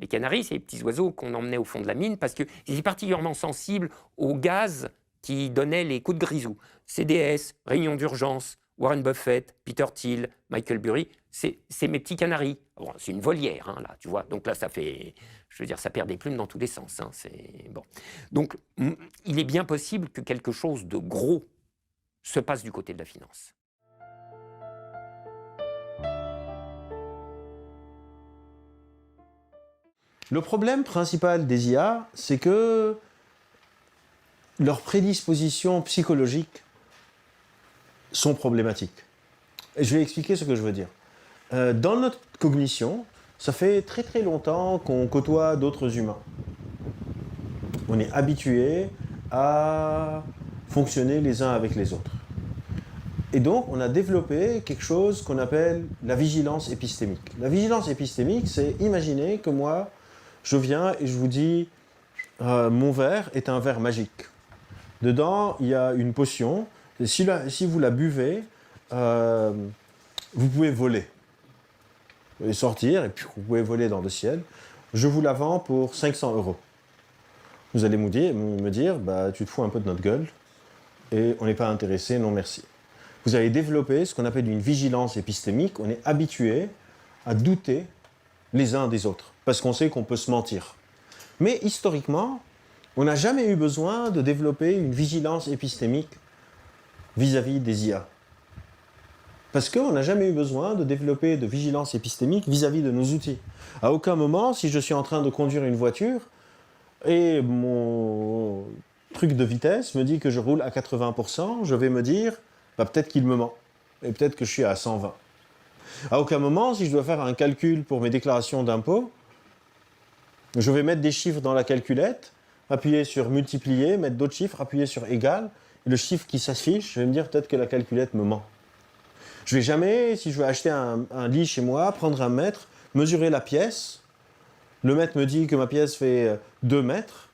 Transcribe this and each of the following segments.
Les canaris, c'est les petits oiseaux qu'on emmenait au fond de la mine parce qu'ils étaient particulièrement sensibles au gaz qui donnait les coups de grisou. CDS, Réunion d'urgence, Warren Buffett, Peter Thiel, Michael Burry, c'est mes petits canaris. Bon, c'est une volière, hein, là, tu vois. Donc là, ça fait, je veux dire, ça perd des plumes dans tous les sens. Hein, bon. Donc, il est bien possible que quelque chose de gros se passe du côté de la finance. Le problème principal des IA, c'est que leurs prédispositions psychologiques sont problématiques. Et je vais expliquer ce que je veux dire. Dans notre cognition, ça fait très très longtemps qu'on côtoie d'autres humains. On est habitué à fonctionner les uns avec les autres. Et donc, on a développé quelque chose qu'on appelle la vigilance épistémique. La vigilance épistémique, c'est imaginer que moi, je viens et je vous dis mon verre est un verre magique. Dedans, il y a une potion. Et si vous la buvez, vous pouvez voler. Vous pouvez sortir et puis vous pouvez voler dans le ciel. Je vous la vends pour 500 €. Vous allez me dire bah, tu te fous un peu de notre gueule et on n'est pas intéressé, non merci. Vous avez développé ce qu'on appelle une vigilance épistémique. On est habitué à douter les uns des autres parce qu'on sait qu'on peut se mentir. Mais historiquement, on n'a jamais eu besoin de développer une vigilance épistémique vis-à-vis des IA. Parce qu'on n'a jamais eu besoin de développer de vigilance épistémique vis-à-vis de nos outils. À aucun moment, si je suis en train de conduire une voiture et mon truc de vitesse me dit que je roule à 80%, je vais me dire, bah, peut-être qu'il me ment. Et peut-être que je suis à 120. À aucun moment, si je dois faire un calcul pour mes déclarations d'impôts, je vais mettre des chiffres dans la calculette, appuyer sur multiplier, mettre d'autres chiffres, appuyer sur égal, et le chiffre qui s'affiche, je vais me dire peut-être que la calculette me ment. Je ne vais jamais, si je veux acheter un lit chez moi, prendre un mètre, mesurer la pièce, le mètre me dit que ma pièce fait 2 mètres,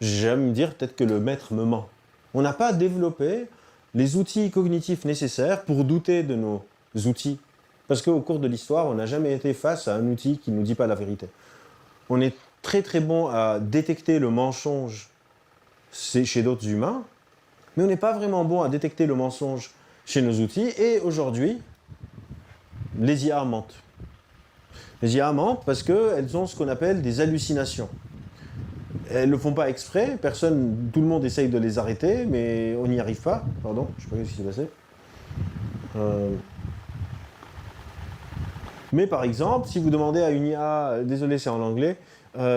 je vais jamais me dire peut-être que le mètre me ment. On n'a pas développé les outils cognitifs nécessaires pour douter de nos outils. Parce qu'au cours de l'histoire, on n'a jamais été face à un outil qui ne nous dit pas la vérité. On est très très bon à détecter le mensonge chez d'autres humains, mais on n'est pas vraiment bon à détecter le mensonge chez nos outils. Et aujourd'hui, les IA mentent. Les IA mentent parce qu'elles ont ce qu'on appelle des hallucinations. Elles ne le font pas exprès, tout le monde essaye de les arrêter, mais on n'y arrive pas. Pardon, je ne sais pas ce qui s'est passé. Mais par exemple, si vous demandez à une IA, désolé c'est en anglais,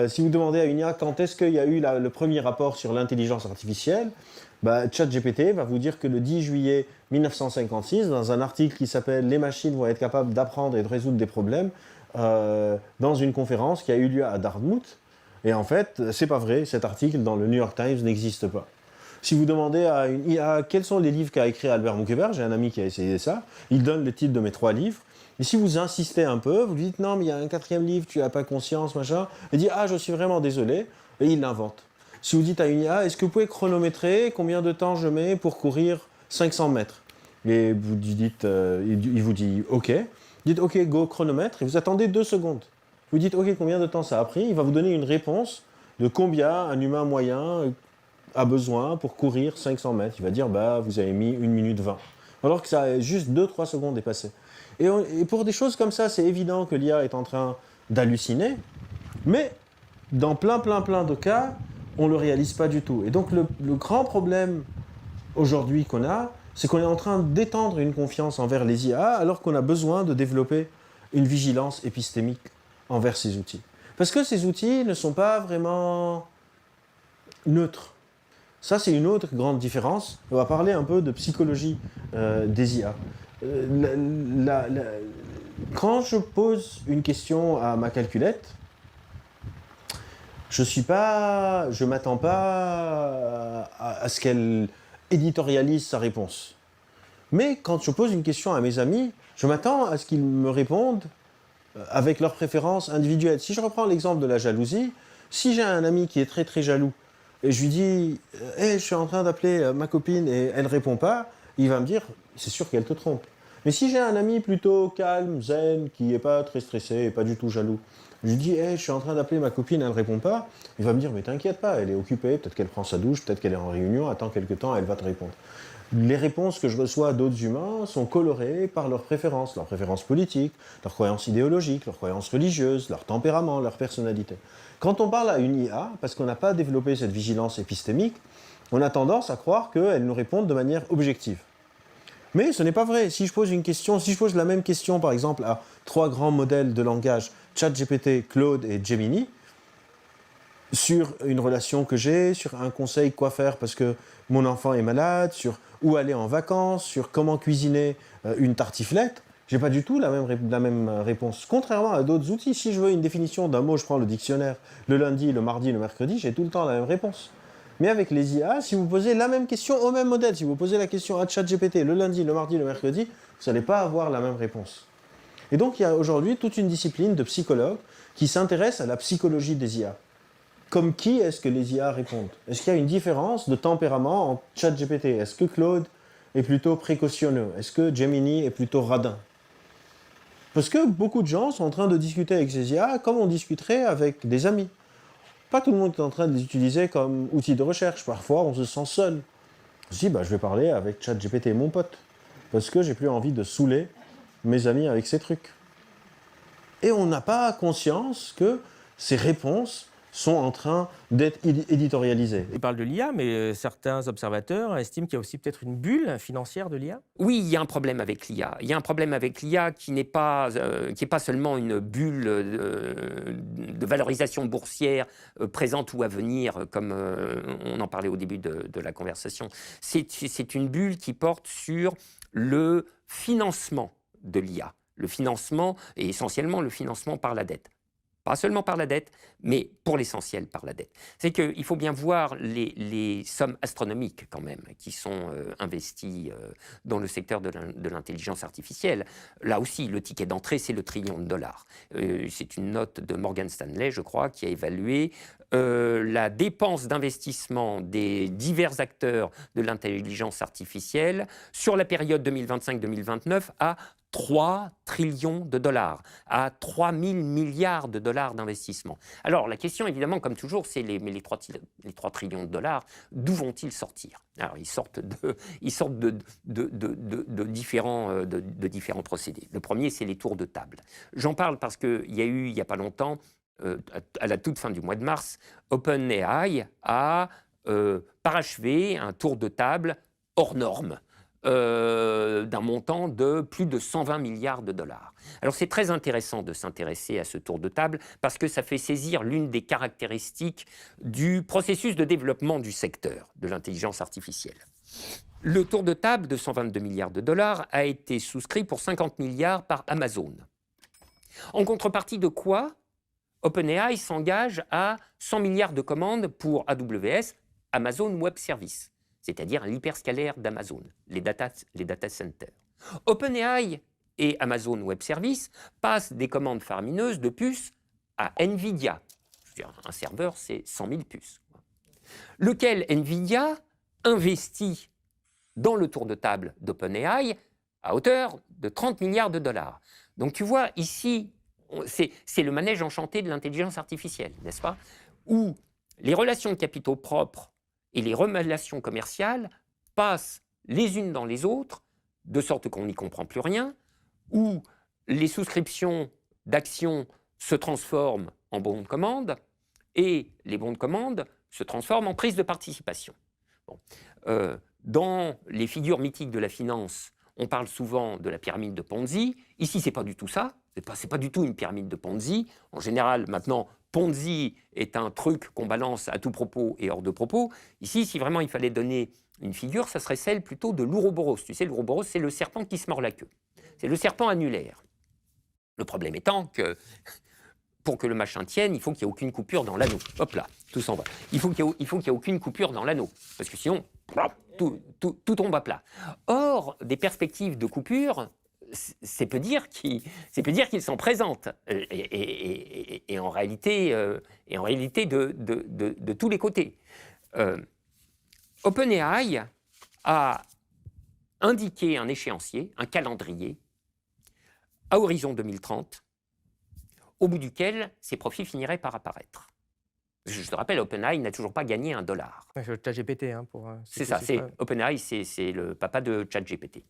si vous demandez à une IA quand est-ce qu'il y a eu le premier rapport sur l'intelligence artificielle, bah, ChatGPT va vous dire que le 10 juillet 1956, dans un article qui s'appelle « Les machines vont être capables d'apprendre et de résoudre des problèmes », dans une conférence qui a eu lieu à Dartmouth. Et en fait, c'est pas vrai, cet article dans le New York Times n'existe pas. Si vous demandez à une IA quels sont les livres qu'a écrit Albert Mouquebert, j'ai un ami qui a essayé ça, il donne le titre de mes 3 livres. Et si vous insistez un peu, vous lui dites non, mais il y a un 4e livre, tu n'as pas conscience, machin, il dit ah, je suis vraiment désolé, et il l'invente. Si vous dites à une IA, est-ce que vous pouvez chronométrer combien de temps je mets pour courir 500 mètres? Et vous dites, il vous dit ok, vous dites ok, go chronomètre, et vous attendez 2 secondes. Vous dites ok, combien de temps ça a pris? Il va vous donner une réponse de combien un humain moyen a besoin pour courir 500 mètres. Il va dire bah, vous avez mis 1 minute 20. Alors que ça a juste 2-3 secondes dépassé. Et pour des choses comme ça, c'est évident que l'IA est en train d'halluciner, mais dans plein de cas, on ne le réalise pas du tout. Et donc le grand problème aujourd'hui qu'on a, c'est qu'on est en train d'étendre une confiance envers les IA alors qu'on a besoin de développer une vigilance épistémique envers ces outils. Parce que ces outils ne sont pas vraiment neutres. Ça, c'est une autre grande différence. On va parler un peu de psychologie des IA. Quand je pose une question à ma calculette, je ne m'attends pas à ce qu'elle éditorialise sa réponse. Mais quand je pose une question à mes amis, je m'attends à ce qu'ils me répondent avec leurs préférences individuelles. Si je reprends l'exemple de la jalousie, si j'ai un ami qui est très très jaloux, et je lui dis hey, je suis en train d'appeler ma copine et elle ne répond pas, il va me dire c'est sûr qu'elle te trompe. Mais si j'ai un ami plutôt calme, zen, qui n'est pas très stressé et pas du tout jaloux, je lui dis hey, je suis en train d'appeler ma copine, elle ne répond pas. Il va me dire mais t'inquiète pas, elle est occupée, peut-être qu'elle prend sa douche, peut-être qu'elle est en réunion, attends quelques temps, elle va te répondre. Les réponses que je reçois d'autres humains sont colorées par leurs préférences politiques, leurs croyances idéologiques, leurs croyances religieuses, leur tempérament, leur personnalité. Quand on parle à une IA, parce qu'on n'a pas développé cette vigilance épistémique, on a tendance à croire qu'elle nous répond de manière objective. Mais ce n'est pas vrai. Si je pose une question, si je pose la même question par exemple à 3 grands modèles de langage, ChatGPT, Claude et Gemini, sur une relation que j'ai, sur un conseil quoi faire parce que mon enfant est malade, sur où aller en vacances, sur comment cuisiner une tartiflette, j'ai pas du tout la même réponse. Contrairement à d'autres outils, si je veux une définition d'un mot, je prends le dictionnaire, le lundi, le mardi, le mercredi, j'ai tout le temps la même réponse. Mais avec les IA, si vous posez la même question au même modèle, si vous posez la question à ChatGPT le lundi, le mardi, le mercredi, vous n'allez pas avoir la même réponse. Et donc il y a aujourd'hui toute une discipline de psychologues qui s'intéresse à la psychologie des IA. Comme qui est-ce que les IA répondent? Est-ce qu'il y a une différence de tempérament entre ChatGPT? Est-ce que Claude est plutôt précautionneux? Est-ce que Gemini est plutôt radin? Parce que beaucoup de gens sont en train de discuter avec ces IA comme on discuterait avec des amis. Pas tout le monde est en train de les utiliser comme outil de recherche. Parfois, on se sent seul. On se dit, je vais parler avec ChatGPT, mon pote, parce que j'ai plus envie de saouler mes amis avec ces trucs. Et on n'a pas conscience que ces réponses sont en train d'être éditorialisées. Il parle de l'IA, mais certains observateurs estiment qu'il y a aussi peut-être une bulle financière de l'IA. Oui, il y a un problème avec l'IA. Il y a un problème avec l'IA qui n'est pas seulement une bulle de valorisation boursière présente ou à venir, comme on en parlait au début de la conversation. C'est une bulle qui porte sur le financement de l'IA. Le financement, et essentiellement le financement par la dette. Pas seulement par la dette, mais pour l'essentiel par la dette. C'est qu'il faut bien voir les sommes astronomiques quand même qui sont investies dans le secteur de l'intelligence artificielle. Là aussi, le ticket d'entrée, c'est le trillion de dollars. C'est une note de Morgan Stanley, je crois, qui a évalué la dépense d'investissement des divers acteurs de l'intelligence artificielle sur la période 2025-2029 à 3 trillions de dollars, à 3 000 milliards de dollars d'investissement. Alors, la question, évidemment, comme toujours, c'est les 3 trillions de dollars, d'où vont-ils sortir? Alors, ils sortent de différents procédés. Le premier, c'est les tours de table. J'en parle parce qu'il y a eu, il n'y a pas longtemps, à la toute fin du mois de mars, OpenAI a parachevé un tour de table hors norme, d'un montant de plus de 120 milliards de dollars. Alors c'est très intéressant de s'intéresser à ce tour de table parce que ça fait saisir l'une des caractéristiques du processus de développement du secteur de l'intelligence artificielle. Le tour de table de 122 milliards de dollars a été souscrit pour 50 milliards par Amazon. En contrepartie de quoi OpenAI s'engage à 100 milliards de commandes pour AWS, Amazon Web Services, c'est-à-dire l'hyperscalaire d'Amazon, les data centers. OpenAI et Amazon Web Services passent des commandes faramineuses de puces à NVIDIA. Un serveur, c'est 100 000 puces. Lequel NVIDIA investit dans le tour de table d'OpenAI à hauteur de 30 milliards de dollars. Donc tu vois, ici, c'est le manège enchanté de l'intelligence artificielle, n'est-ce pas? Où les relations de capitaux propres et les relations commerciales passent les unes dans les autres, de sorte qu'on n'y comprend plus rien, où les souscriptions d'actions se transforment en bons de commande, et les bons de commande se transforment en prise de participation. Bon. Dans les figures mythiques de la finance, on parle souvent de la pyramide de Ponzi. Ici, ce n'est pas du tout ça. Ce n'est pas du tout une pyramide de Ponzi. En général, maintenant, Ponzi est un truc qu'on balance à tout propos et hors de propos. Ici, si vraiment il fallait donner une figure, ça serait celle plutôt de l'Ouroboros. Tu sais, l'Ouroboros, c'est le serpent qui se mord la queue. C'est le serpent annulaire. Le problème étant que pour que le machin tienne, il faut qu'il n'y ait aucune coupure dans l'anneau. Hop là, tout s'en va. Il faut qu'il n'y ait aucune coupure dans l'anneau. Parce que sinon, tout tombe à plat. Or, des perspectives de coupure, c'est peu dire qu'ils sont présentes. Et en réalité, de tous les côtés. OpenAI a indiqué un échéancier, un calendrier, à horizon 2030, au bout duquel ces profits finiraient par apparaître. Je te rappelle, OpenAI n'a toujours pas gagné $1. Ouais, c'est le ChatGPT, hein, pour. C'est ça, OpenAI, c'est le papa de ChatGPT.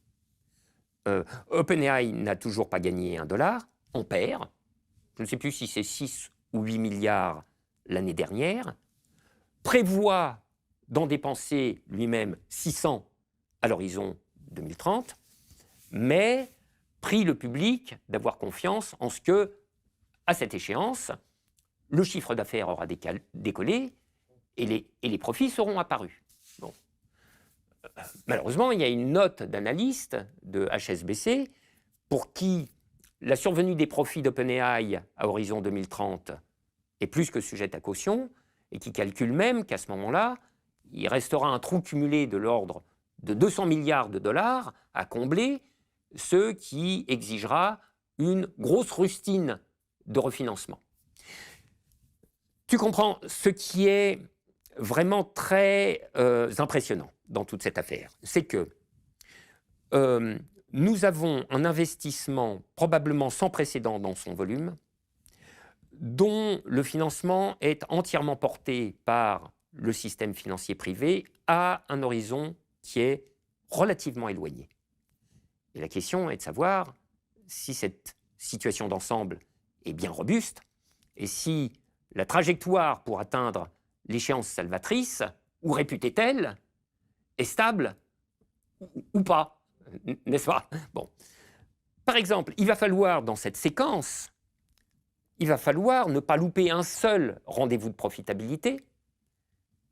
OpenAI n'a toujours pas gagné $1, on perd. Je ne sais plus si c'est 6 ou 8 milliards l'année dernière, prévoit d'en dépenser lui-même 600 à l'horizon 2030, mais prie le public d'avoir confiance en ce que, à cette échéance, le chiffre d'affaires aura décollé et les profits seront apparus. Bon. Malheureusement, il y a une note d'analyste de HSBC pour qui la survenue des profits d'OpenAI à horizon 2030 est plus que sujette à caution et qui calcule même qu'à ce moment-là, il restera un trou cumulé de l'ordre de 200 milliards de dollars à combler, ce qui exigera une grosse rustine de refinancement. Tu comprends, ce qui est vraiment très impressionnant dans toute cette affaire, c'est que nous avons un investissement probablement sans précédent dans son volume, dont le financement est entièrement porté par le système financier privé à un horizon qui est relativement éloigné. Et la question est de savoir si cette situation d'ensemble est bien robuste et si la trajectoire pour atteindre l'échéance salvatrice, ou réputée telle, est stable ou pas, n'est-ce pas? Bon. Par exemple, il va falloir, dans cette séquence, il va falloir ne pas louper un seul rendez-vous de profitabilité,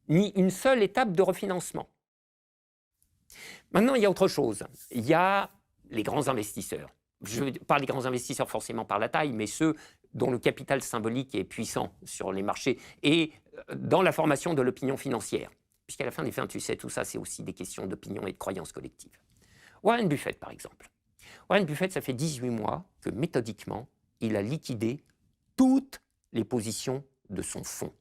ni une seule étape de refinancement. Maintenant, il y a autre chose. Il y a les grands investisseurs. Je ne veux pas les grands investisseurs forcément par la taille, mais ceux dont le capital symbolique est puissant sur les marchés et dans la formation de l'opinion financière. Puisqu'à la fin des fins, tu sais, tout ça, c'est aussi des questions d'opinion et de croyances collectives. Warren Buffett, par exemple. Warren Buffett, ça fait 18 mois que, méthodiquement, il a liquidé toutes les positions de son fonds.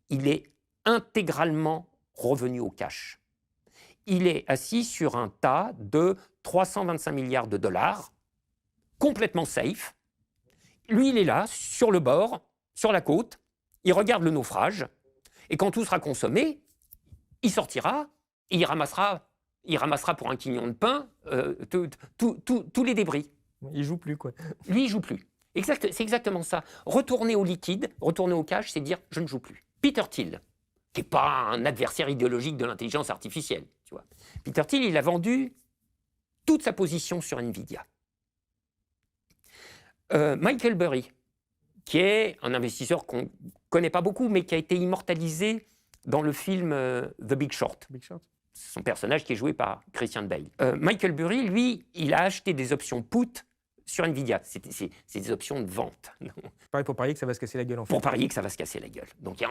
Il est intégralement revenu au cash. Il est assis sur un tas de 325 milliards de dollars, complètement safe. Lui, il est là, sur le bord, sur la côte, il regarde le naufrage, et quand tout sera consommé, il sortira, et il ramassera pour un quignon de pain tous les débris. Il joue plus, quoi. Lui, il joue plus. C'est exactement ça. Retourner au liquide, retourner au cash, c'est dire je ne joue plus. Peter Thiel, qui n'est pas un adversaire idéologique de l'intelligence artificielle, tu vois. Peter Thiel, il a vendu toute sa position sur Nvidia. Michael Burry, qui est un investisseur qu'on ne connaît pas beaucoup, mais qui a été immortalisé dans le film The Big Short. Big Short. Son personnage qui est joué par Christian Bale. Michael Burry, lui, il a acheté des options put sur Nvidia. C'est des options de vente. Pareil, pour parier que ça va se casser la gueule, en fait. Pour parier que ça va se casser la gueule. Donc,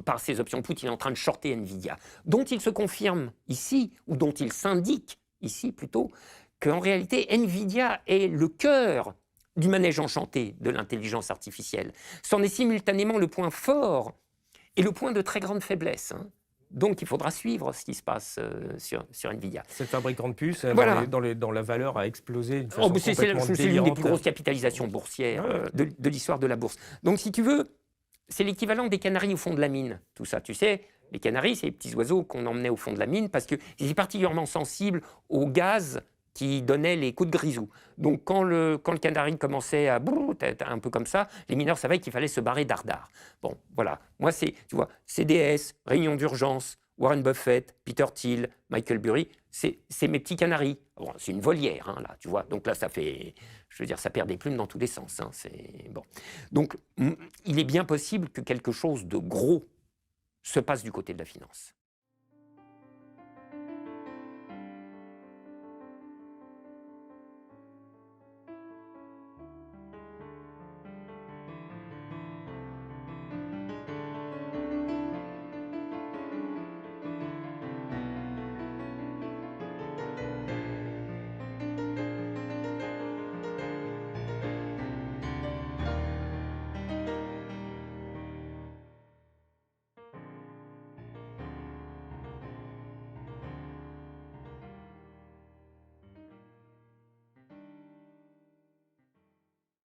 par ces options put, il est en train de shorter Nvidia, dont il se confirme ici, ou dont il s'indique ici plutôt, qu'en réalité, Nvidia est le cœur du manège enchanté de l'intelligence artificielle. C'en est simultanément le point fort et le point de très grande faiblesse. Hein. Donc, il faudra suivre ce qui se passe sur Nvidia. Cette fabricant de puces, voilà. dans la valeur a explosé d'une façon c'est complètement l'une des délirante. plus grosses capitalisations boursières de l'histoire de la bourse. Donc, si tu veux, c'est l'équivalent des canaris au fond de la mine, tout ça. Tu sais, les canaris, c'est les petits oiseaux qu'on emmenait au fond de la mine parce qu'ils étaient particulièrement sensibles au gaz qui donnait les coups de grisou. Donc, quand le canari commençait à être un peu comme ça, les mineurs savaient qu'il fallait se barrer dardard. Bon, voilà. Moi, tu vois, CDS, Réunion d'urgence, Warren Buffett, Peter Thiel, Michael Burry, c'est mes petits canaris. Bon, c'est une volière, hein, là, tu vois. Donc là, ça fait, je veux dire, ça perd des plumes dans tous les sens. Hein, bon. Donc, il est bien possible que quelque chose de gros se passe du côté de la finance.